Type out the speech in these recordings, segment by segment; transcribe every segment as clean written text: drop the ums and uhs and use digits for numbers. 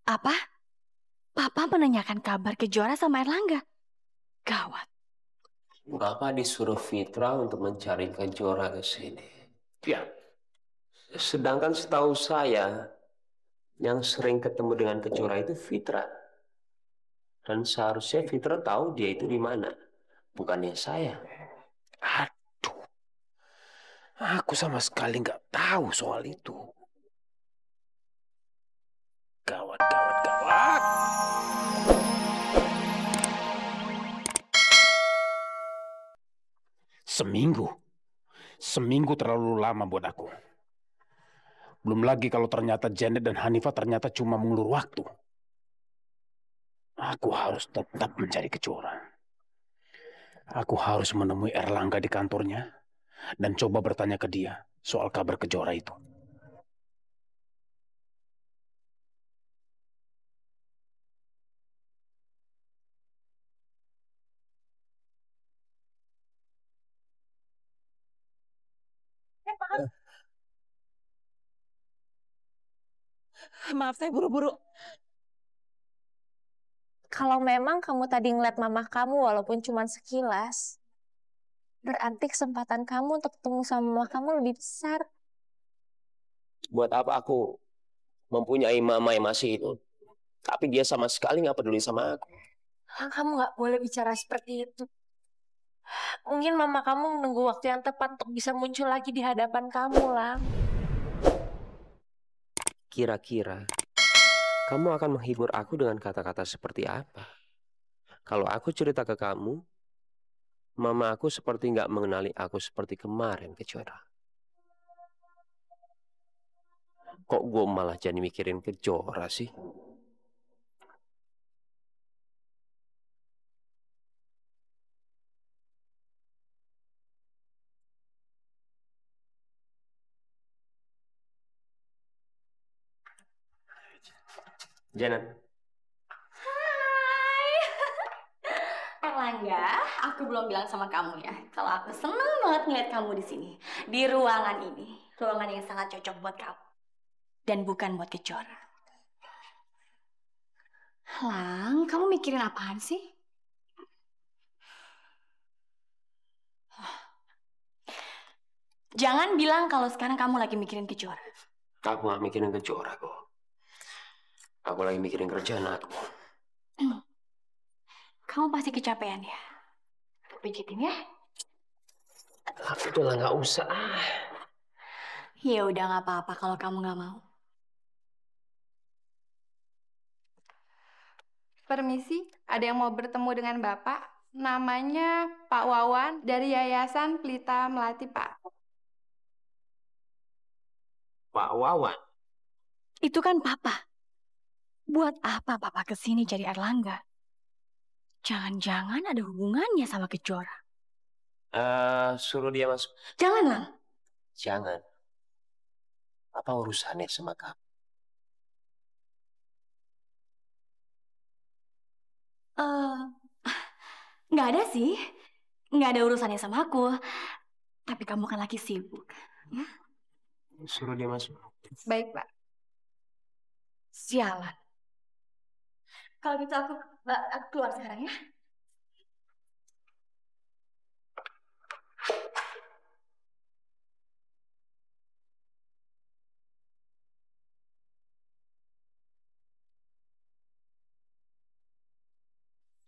Apa? Papa menanyakan kabar Kejora sama Erlangga? Gawat. Bapak disuruh Fitra untuk mencari Kejora ke sini. Ya. Sedangkan setahu saya, yang sering ketemu dengan Kejora itu Fitra. Dan seharusnya Fitra tahu dia itu di mana, bukannya saya. Aduh, aku sama sekali nggak tahu soal itu. Gawat, gawat, gawat. Seminggu terlalu lama buat aku. Belum lagi kalau ternyata Janet dan Hanifah ternyata cuma mengulur waktu. Aku harus tetap mencari Kejora. Aku harus menemui Erlangga di kantornya dan coba bertanya ke dia soal kabar Kejora itu. Maaf, saya buru-buru. Kalau memang kamu tadi ngeliat mamah kamu walaupun cuma sekilas, berarti kesempatan kamu untuk ketemu sama mamah kamu lebih besar. Buat apa aku mempunyai mama yang masih hidup, tapi dia sama sekali nggak peduli sama aku. Kamu nggak boleh bicara seperti itu. Mungkin mama kamu menunggu waktu yang tepat untuk bisa muncul lagi di hadapan kamu, Lang. Kira-kira kamu akan menghibur aku dengan kata-kata seperti apa? Kalau aku cerita ke kamu, mama aku seperti nggak mengenali aku seperti kemarin, Kejora. Kok gue malah jadi mikirin Kejora sih? Janet. Hai. Erlangga, aku belum bilang sama kamu ya, kalau aku seneng banget ngeliat kamu di sini, di ruangan ini, ruangan yang sangat cocok buat kamu, dan bukan buat Kejora. Lang, kamu mikirin apaan sih? Jangan bilang kalau sekarang kamu lagi mikirin Kejora. Aku nggak mikirin Kejora kok. Aku lagi mikirin kerjaan aku. Kamu pasti kecapean ya? Pijitin ya? Udah lah, nggak usah. Ya udah nggak apa-apa kalau kamu nggak mau. Permisi, ada yang mau bertemu dengan Bapak? Namanya Pak Wawan dari Yayasan Pelita Melati, Pak. Pak Wawan? Itu kan Papa. Buat apa Papa kesini cari Erlangga? Jangan-jangan ada hubungannya sama Kejora. Suruh dia masuk. Jangan, Lang. Jangan. Apa urusannya sama kamu? Nggak ada sih. Nggak ada urusannya sama aku. Tapi kamu kan lagi sibuk. Ya? Suruh dia masuk. Baik, Pak. Sialan. Kalau gitu aku keluar sekarang ya.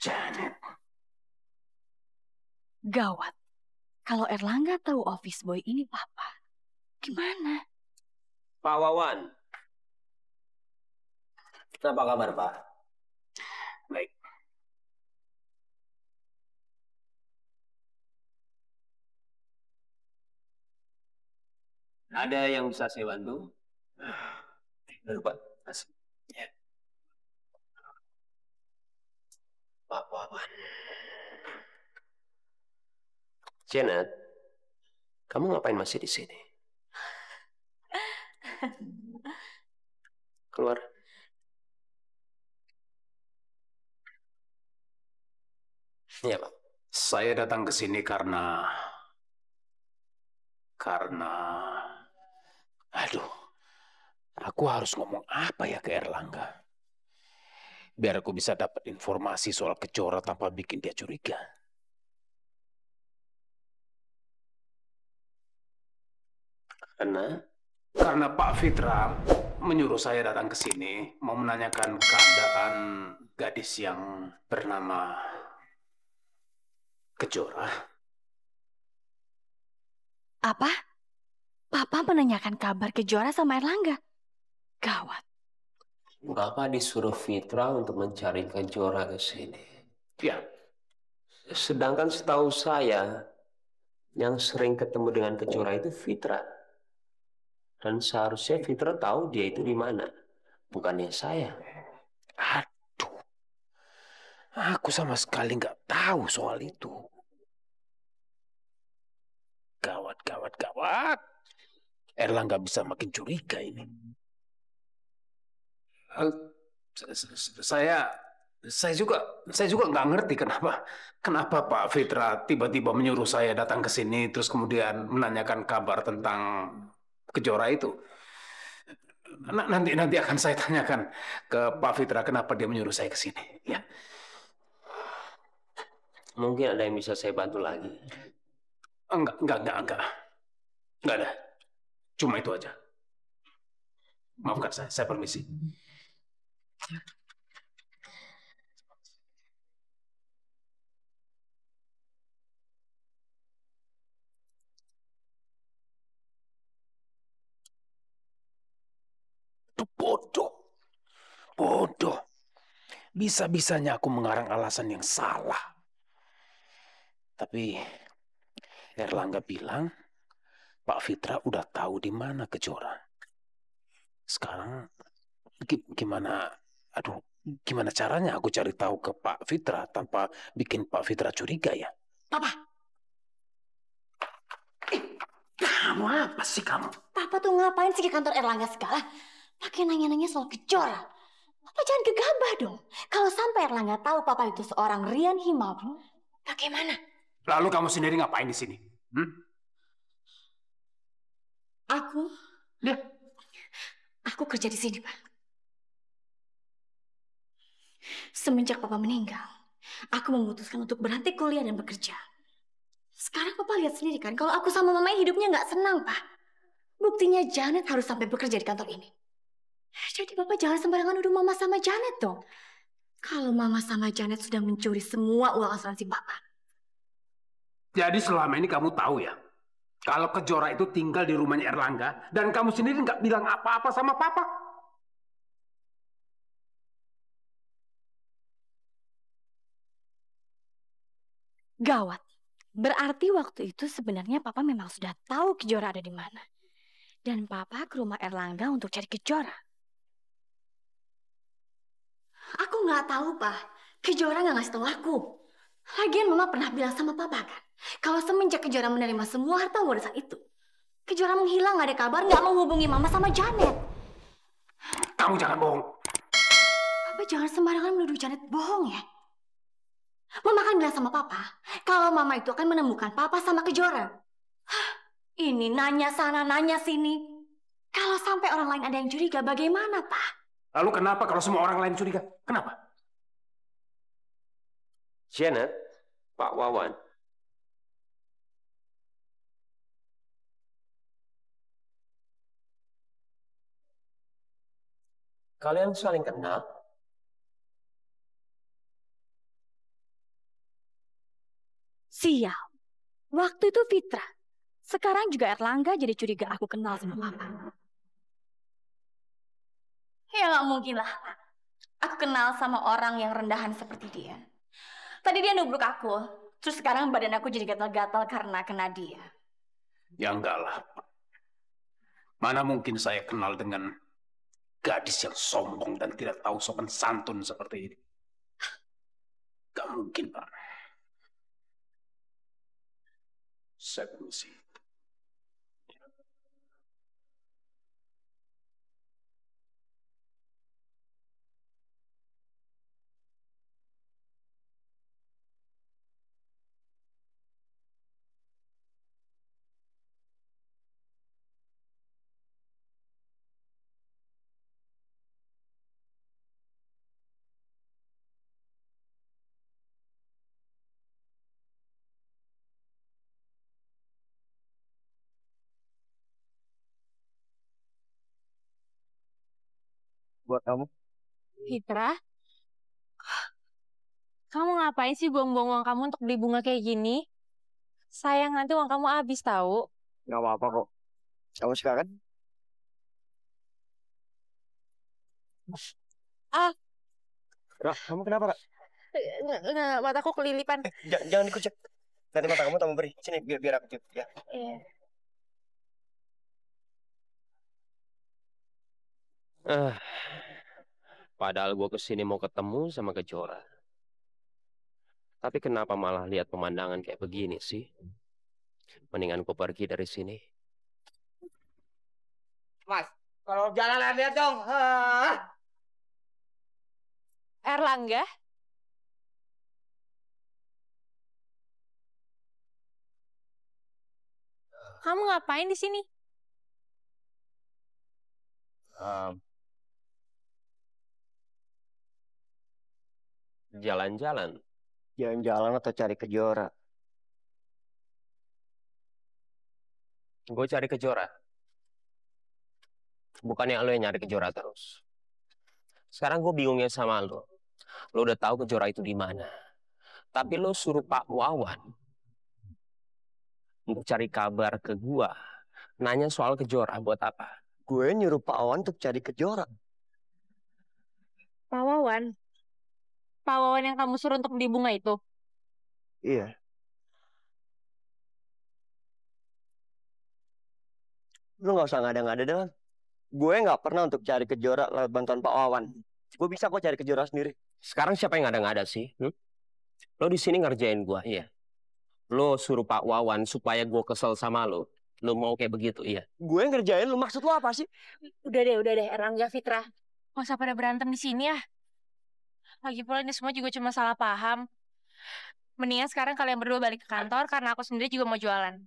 Janet. Gawat. Kalau Erlangga tahu office boy ini Papa, gimana? Pak Wawan. Apa kabar, Pak? Baik. Ada yang bisa saya bantu? Lalu, Pak. Masuk. Ya. Pak Wawan. Janet, kamu ngapain masih di sini? Keluar. Iya, Pak. Saya datang ke sini karena aduh, aku harus ngomong apa ya ke Erlangga? biar aku bisa dapat informasi soal Kejora tanpa bikin dia curiga. Karena Pak Fitra menyuruh saya datang ke sini mau menanyakan keadaan gadis yang bernama Kejora. Apa? Papa menanyakan kabar Kejora sama Erlangga? Gawat. Bapak disuruh Fitra untuk mencari Kejora ke sini. Ya, Sedangkan setahu saya, yang sering ketemu dengan Kejora itu Fitra. Dan seharusnya Fitra tahu dia itu di mana, bukannya saya. aduh, aku sama sekali nggak tahu soal itu. Gawat, gawat, gawat. Erlangga bisa makin curiga ini. Eh, Saya saya juga nggak ngerti kenapa Pak Fitra tiba-tiba menyuruh saya datang ke sini terus kemudian menanyakan kabar tentang Kejora itu. Nanti akan saya tanyakan ke Pak Fitra kenapa dia menyuruh saya ke sini. Ya, Mungkin ada yang bisa saya bantu lagi. enggak ada. Cuma itu aja. Maafkan saya permisi. Itu bodoh. Bisa-bisanya aku mengarang alasan yang salah. Tapi Erlangga bilang Pak Fitra udah tahu di mana Kejora. Sekarang gimana caranya aku cari tahu ke Pak Fitra tanpa bikin Pak Fitra curiga ya? Papa, Kamu apa sih kamu? Papa tuh ngapain sih ke kantor Erlangga segala? Pakai nanya-nanya soal Kejora. Papa jangan gegabah dong. Kalau sampai Erlangga tahu Papa itu seorang Rian Himawan, bagaimana? Lalu kamu sendiri ngapain di sini? Aku? Ya. Aku kerja di sini, Pak. Semenjak Papa meninggal, aku memutuskan untuk berhenti kuliah dan bekerja. Sekarang Papa lihat sendiri kan, kalau aku sama Mama hidupnya nggak senang, Pak. Buktinya Janet harus sampai bekerja di kantor ini. Jadi Papa jangan sembarangan nuduh Mama sama Janet dong. Kalau Mama sama Janet sudah mencuri semua uang asuransi Papa. Jadi selama ini kamu tahu ya, kalau Kejora itu tinggal di rumahnya Erlangga dan kamu sendiri nggak bilang apa-apa sama Papa. Gawat. Berarti waktu itu sebenarnya Papa memang sudah tahu Kejora ada di mana. Dan Papa ke rumah Erlangga untuk cari Kejora. Aku nggak tahu, Pak. Kejora nggak ngasih tahu aku. Lagian Mama pernah bilang sama Papa kan, kalau semenjak Kejora menerima semua harta warisan itu, Kejora menghilang, nggak ada kabar, nggak mau hubungi Mama sama Janet. Kamu jangan bohong. Papa jangan sembarangan menuduh Janet bohong ya. Mama kan bilang sama Papa, kalau Mama itu akan menemukan Papa sama Kejora. Ini nanya sana, nanya sini. Kalau sampai orang lain ada yang curiga, bagaimana, Pak? Lalu kenapa kalau semua orang lain curiga? Kenapa? Janet, Pak Wawan. Kalian saling kenal? Sial. Waktu itu Fitra. Sekarang juga Erlangga jadi curiga aku kenal sama Papa. Ya nggak mungkin lah. Aku kenal sama orang yang rendahan seperti dia. Tadi dia nubruk aku. Terus sekarang badan aku jadi gatal-gatal karena kena dia. Ya enggak lah. Mana mungkin saya kenal dengan gadis yang sombong dan tidak tahu sopan santun seperti ini. Gak mungkin, Pak. Saya permisi. buat kamu. Fitra, kamu ngapain sih buang-buang uang kamu untuk beli bunga kayak gini? Sayang, nanti uang kamu habis tahu. Nggak apa-apa kok. Kamu suka kan? Ah, Rah, kamu kenapa, Kak? nggak, mataku kelilipan. Jangan dikucek. Nanti mata kamu tambah beri. Sini, biar aku tiup. Ya. Iya. Ah, padahal gue kesini mau ketemu sama Kejora. Tapi kenapa malah lihat pemandangan kayak begini sih? Mendingan gue pergi dari sini. Mas, kalau jalan lihat dong. Erlangga, kamu ngapain di sini? Jalan-jalan. Jalan-jalan atau cari Kejora? Gue cari Kejora. Bukannya lo yang nyari Kejora terus. Sekarang gue bingungnya sama lo. Lo udah tahu Kejora itu di mana. Tapi lo suruh Pak Wawan untuk cari kabar ke gua. Nanya soal Kejora buat apa? Gue nyuruh Pak Wawan untuk cari Kejora. Pak Wawan. Pak Wawan yang kamu suruh untuk beli bunga itu. Iya. Lu nggak usah ngada-ngada deh. Gue nggak pernah untuk cari Kejora lewat bantuan Pak Wawan. Gue bisa kok cari Kejora sendiri. Sekarang siapa yang ngada-ngada sih? Lo di sini ngerjain gua, iya. Lo suruh Pak Wawan supaya gua kesel sama lo. Lo mau kayak begitu, iya. Gue ngerjain lu, maksud lu apa sih? Udah deh, Erlangga, Fitra. Nggak usah pada berantem di sini ya. Lagi pula ini semua juga cuma salah paham. Mendingan sekarang kalian berdua balik ke kantor karena aku sendiri juga mau jualan.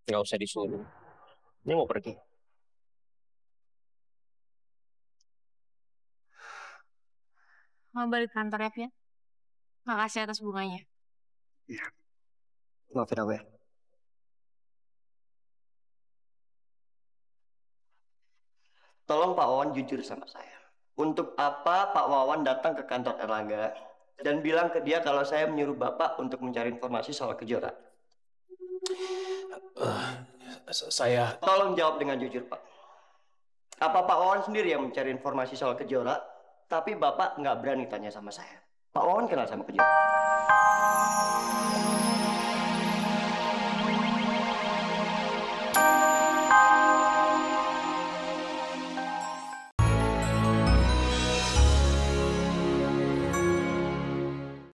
Nggak usah disuruh. Ini mau pergi. Mau balik ke kantor ya, Pian? Makasih atas bunganya. Iya. Maafin aku ya. Tolong Pak Wawan jujur sama saya. Untuk apa Pak Wawan datang ke kantor Erlangga dan bilang ke dia kalau saya menyuruh Bapak untuk mencari informasi soal Kejora? Saya... Tolong jawab dengan jujur, Pak. Apa Pak Wawan sendiri yang mencari informasi soal Kejora, tapi Bapak nggak berani tanya sama saya? Pak Wawan kenal sama Kejora?